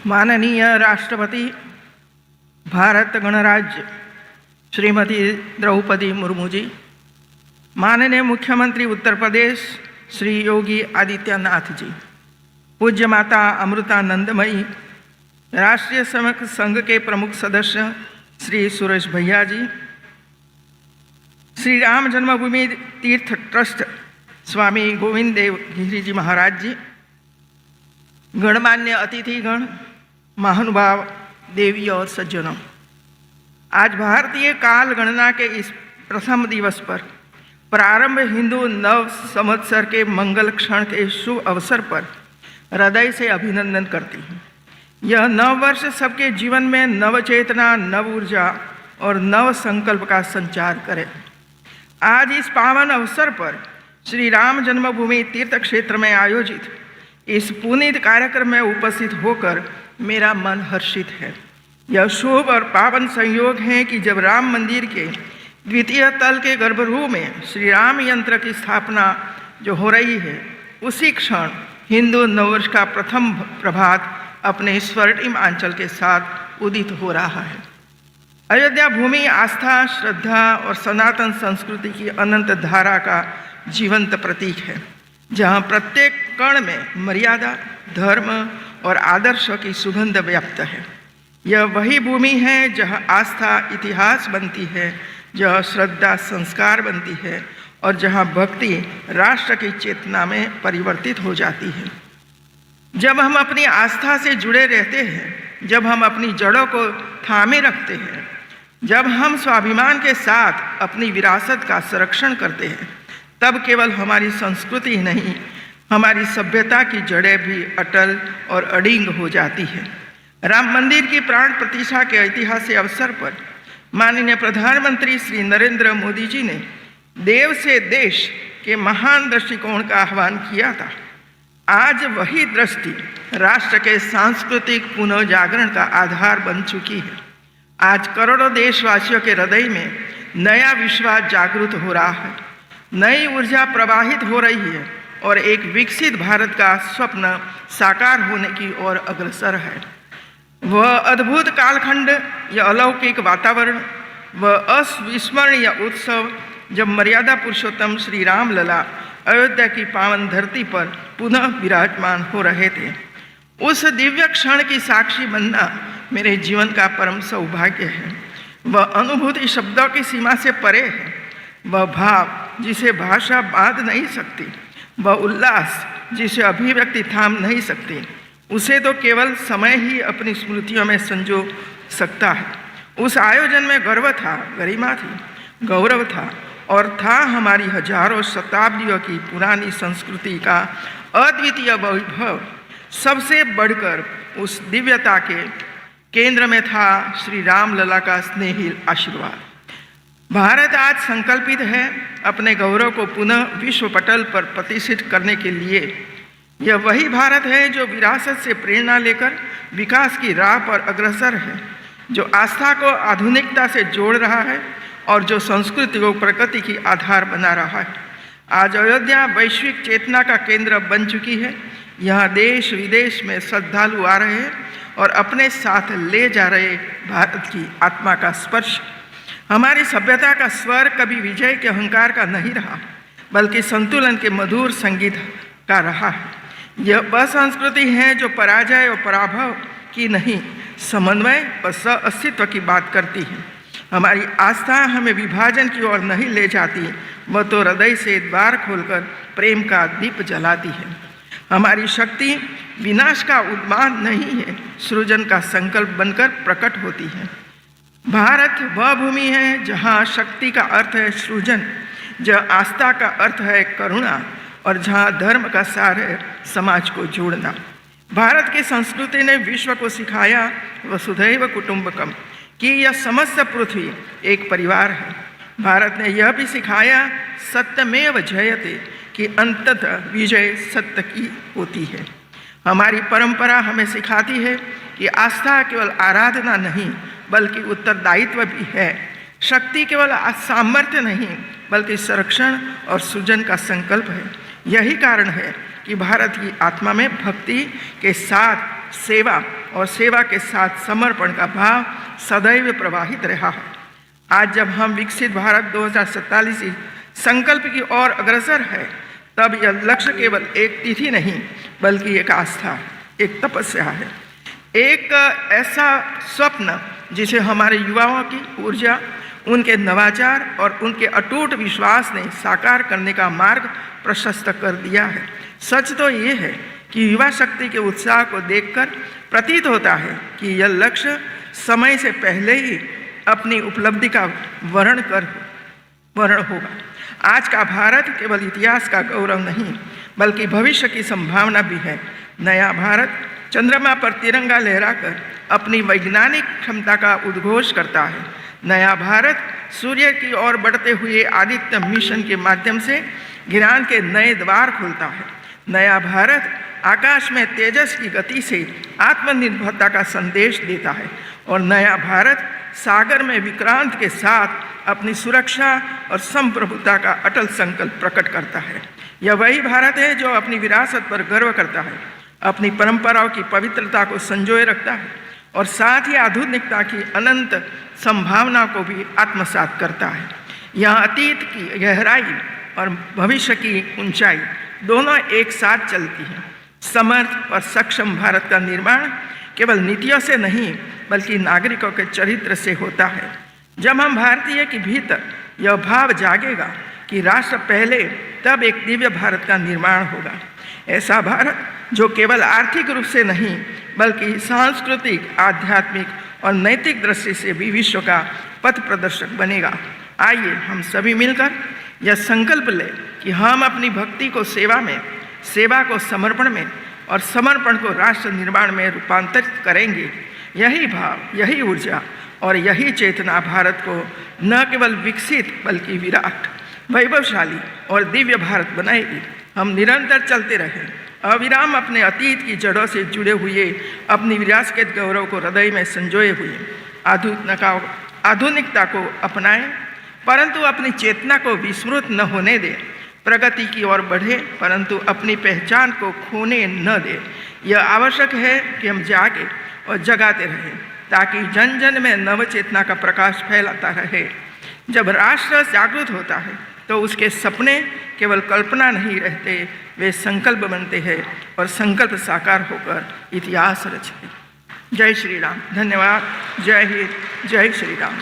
माननीय राष्ट्रपति भारत गणराज्य श्रीमती द्रौपदी मुर्मू जी, माननीय मुख्यमंत्री उत्तर प्रदेश श्री योगी आदित्यनाथ जी, पूज्य माता अमृतानंदमयी, राष्ट्रीय सेवक संघ के प्रमुख सदस्य श्री सुरेश भैया जी, श्री राम जन्मभूमि तीर्थ ट्रस्ट स्वामी गोविंद देव गिरी जी महाराज जी, गणमान्य अतिथिगण, महानुभाव, देवी और सज्जनों, आज भारतीय काल गणना के इस प्रथम दिवस पर प्रारंभ हिंदू नव संवत्सर के मंगल क्षण के शुभ अवसर पर हृदय से अभिनंदन करती हूँ। यह नव वर्ष सबके जीवन में नव चेतना, नव ऊर्जा और नव संकल्प का संचार करे। आज इस पावन अवसर पर श्री राम जन्मभूमि तीर्थ क्षेत्र में आयोजित इस पुनीत कार्यक्रम में उपस्थित होकर मेरा मन हर्षित है। यह शुभ और पावन संयोग है कि जब राम मंदिर के द्वितीय तल के गर्भगृह में श्री राम यंत्र की स्थापना जो हो रही है, उसी क्षण हिंदू नववर्ष का प्रथम प्रभात अपने स्वर्णिम आंचल के साथ उदित हो रहा है। अयोध्या भूमि आस्था, श्रद्धा और सनातन संस्कृति की अनंत धारा का जीवंत प्रतीक है, जहाँ प्रत्येक कण में मर्यादा, धर्म और आदर्शों की सुगंध व्याप्त है। यह वही भूमि है जहाँ आस्था इतिहास बनती है, जहाँ श्रद्धा संस्कार बनती है और जहाँ भक्ति राष्ट्र की चेतना में परिवर्तित हो जाती है। जब हम अपनी आस्था से जुड़े रहते हैं, जब हम अपनी जड़ों को थामे रखते हैं, जब हम स्वाभिमान के साथ अपनी विरासत का संरक्षण करते हैं, तब केवल हमारी संस्कृति नहीं, हमारी सभ्यता की जड़ें भी अटल और अडिग हो जाती है। राम मंदिर की प्राण प्रतिष्ठा के ऐतिहासिक अवसर पर माननीय प्रधानमंत्री श्री नरेंद्र मोदी जी ने देव से देश के महान दृष्टिकोण का आह्वान किया था। आज वही दृष्टि राष्ट्र के सांस्कृतिक पुनर्जागरण का आधार बन चुकी है। आज करोड़ों देशवासियों के हृदय में नया विश्वास जागृत हो रहा है, नई ऊर्जा प्रवाहित हो रही है और एक विकसित भारत का स्वप्न साकार होने की ओर अग्रसर है। वह अद्भुत कालखंड, यह अलौकिक वातावरण, वह अविस्मरणीय उत्सव जब मर्यादा पुरुषोत्तम श्री राम लला अयोध्या की पावन धरती पर पुनः विराजमान हो रहे थे, उस दिव्य क्षण की साक्षी बनना मेरे जीवन का परम सौभाग्य है। वह अनुभूति शब्दों की सीमा से परे है, वह भाव जिसे भाषा बांध नहीं सकती, वह उल्लास जिसे अभिव्यक्ति थाम नहीं सकती, उसे तो केवल समय ही अपनी स्मृतियों में संजो सकता है। उस आयोजन में गर्व था, गरिमा थी, गौरव था और था हमारी हजारों शताब्दियों की पुरानी संस्कृति का अद्वितीय वैभव। सबसे बढ़कर उस दिव्यता के केंद्र में था श्री राम लला का स्नेही आशीर्वाद। भारत आज संकल्पित है अपने गौरव को पुनः विश्व पटल पर प्रतिष्ठित करने के लिए। यह वही भारत है जो विरासत से प्रेरणा लेकर विकास की राह पर अग्रसर है, जो आस्था को आधुनिकता से जोड़ रहा है और जो संस्कृति को प्रकृति की आधार बना रहा है। आज अयोध्या वैश्विक चेतना का केंद्र बन चुकी है। यहाँ देश विदेश में श्रद्धालु आ रहे हैं और अपने साथ ले जा रहे भारत की आत्मा का स्पर्श। हमारी सभ्यता का स्वर कभी विजय के अहंकार का नहीं रहा, बल्कि संतुलन के मधुर संगीत का रहा है। यह वह संस्कृति है जो पराजय और पराभव की नहीं, समन्वय और सह-अस्तित्व की बात करती है। हमारी आस्था हमें विभाजन की ओर नहीं ले जाती, वह तो हृदय से द्वार खोलकर प्रेम का दीप जलाती है। हमारी शक्ति विनाश का उन्माद नहीं है, सृजन का संकल्प बनकर प्रकट होती है। भारत वह भूमि है जहाँ शक्ति का अर्थ है सृजन, जहाँ आस्था का अर्थ है करुणा और जहाँ धर्म का सार है समाज को जोड़ना। भारत की संस्कृति ने विश्व को सिखाया वसुधैव कुटुंबकम कि यह समस्त पृथ्वी एक परिवार है। भारत ने यह भी सिखाया सत्यमेव जयते कि अंततः विजय सत्य की होती है। हमारी परंपरा हमें सिखाती है कि आस्था केवल आराधना नहीं बल्कि उत्तरदायित्व भी है। शक्ति केवल सामर्थ्य नहीं बल्कि संरक्षण और सृजन का संकल्प है। यही कारण है कि भारत की आत्मा में भक्ति के साथ सेवा और सेवा के साथ समर्पण का भाव सदैव प्रवाहित रहा है। आज जब हम विकसित भारत 2047 संकल्प की ओर अग्रसर है, तब यह लक्ष्य केवल एक तिथि नहीं बल्कि एक आस्था, एक तपस्या है, एक ऐसा स्वप्न जिसे हमारे युवाओं की ऊर्जा, उनके नवाचार और उनके अटूट विश्वास ने साकार करने का मार्ग प्रशस्त कर दिया है। सच तो ये है कि युवा शक्ति के उत्साह को देखकर प्रतीत होता है कि यह लक्ष्य समय से पहले ही अपनी उपलब्धि का वर्ण होगा। आज का भारत केवल इतिहास का गौरव नहीं बल्कि भविष्य की संभावना भी है। नया भारत चंद्रमा पर तिरंगा लहराकर अपनी वैज्ञानिक क्षमता का उद्घोष करता है। नया भारत सूर्य की ओर बढ़ते हुए आदित्य मिशन के माध्यम से ज्ञान के नए द्वार खोलता है। नया भारत आकाश में तेजस की गति से आत्मनिर्भरता का संदेश देता है और नया भारत सागर में विक्रांत के साथ अपनी सुरक्षा और संप्रभुता का अटल संकल्प प्रकट करता है। यह वही भारत है जो अपनी विरासत पर गर्व करता है, अपनी परंपराओं की पवित्रता को संजोए रखता है और साथ ही आधुनिकता की अनंत संभावना को भी आत्मसात करता है। यहाँ अतीत की गहराई और भविष्य की ऊंचाई दोनों एक साथ चलती हैं। समर्थ और सक्षम भारत का निर्माण केवल नीतियों से नहीं बल्कि नागरिकों के चरित्र से होता है। जब हम भारतीय के भीतर यह भाव जागेगा कि राष्ट्र पहले, तब एक दिव्य भारत का निर्माण होगा। ऐसा भारत जो केवल आर्थिक रूप से नहीं बल्कि सांस्कृतिक, आध्यात्मिक और नैतिक दृष्टि से भी विश्व का पथ प्रदर्शक बनेगा। आइए हम सभी मिलकर यह संकल्प लें कि हम अपनी भक्ति को सेवा में, सेवा को समर्पण में और समर्पण को राष्ट्र निर्माण में रूपांतरित करेंगे। यही भाव, यही ऊर्जा और यही चेतना भारत को न केवल विकसित बल्कि विराट, वैभवशाली और दिव्य भारत बनाएगी। हम निरंतर चलते रहें, अविराम अपने अतीत की जड़ों से जुड़े हुए, अपनी विरासत के गौरव को हृदय में संजोए हुए आधुनिकता को अपनाएं, परंतु अपनी चेतना को विस्मृत न होने दें। प्रगति की ओर बढ़े परंतु अपनी पहचान को खोने न दे। यह आवश्यक है कि हम जागे और जगाते रहें ताकि जन जन में नव चेतना का प्रकाश फैलाता रहे। जब राष्ट्र जागृत होता है तो उसके सपने केवल कल्पना नहीं रहते, वे संकल्प बनते हैं और संकल्प साकार होकर इतिहास रचते। जय श्री राम। धन्यवाद। जय हिंद। जय श्री राम।